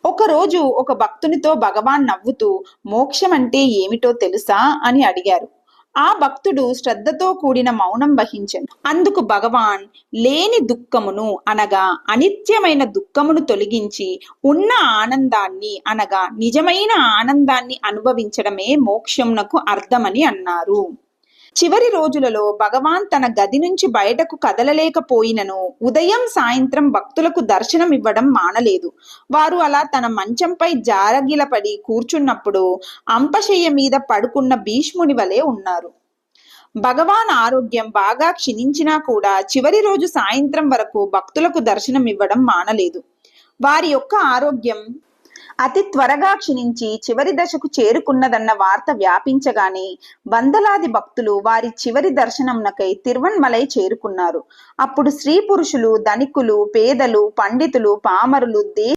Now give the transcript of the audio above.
ఒకరోజు ఒక భక్తునితో భగవాన్ నవ్వుతూ మోక్షం అంటే ఏమిటో తెలుసా అని అడిగారు. ఆ భక్తుడు శ్రద్ధతో కూడిన మౌనం వహించెను. అందుకు భగవాన్ లేని దుఃఖమును అనగా అనిత్యమైన దుఃఖమును తొలగించి ఉన్న ఆనందాన్ని అనగా నిజమైన ఆనందాన్ని అనుభవించడమే మోక్షమునకు అర్థమని అన్నారు. చివరి రోజులలో భగవాన్ తన గది నుంచి బయటకు కదలలేకపోయినను ఉదయం సాయంత్రం భక్తులకు దర్శనం ఇవ్వడం మానలేదు. వారు అలా తన మంచంపై జారగిలపడి కూర్చున్నప్పుడు అంపశయ్య మీద పడుకున్న భీష్ముని వలె ఉన్నారు. భగవాన్ ఆరోగ్యం బాగా క్షీణించినా కూడా చివరి రోజు సాయంత్రం వరకు భక్తులకు దర్శనం ఇవ్వడం మానలేదు. వారి యొక్క ఆరోగ్యం అతి త్వరగా క్షీణించి చివరి దశకు చేరుకున్నదన్న వార్త వ్యాపించగానే వందలాది భక్తులు వారి చివరి దర్శనంనకై తిరువణ్మలై చేరుకున్నారు. అప్పుడు స్త్రీ పురుషులు, ధనికులు, పేదలు, పండితులు, పామరులు,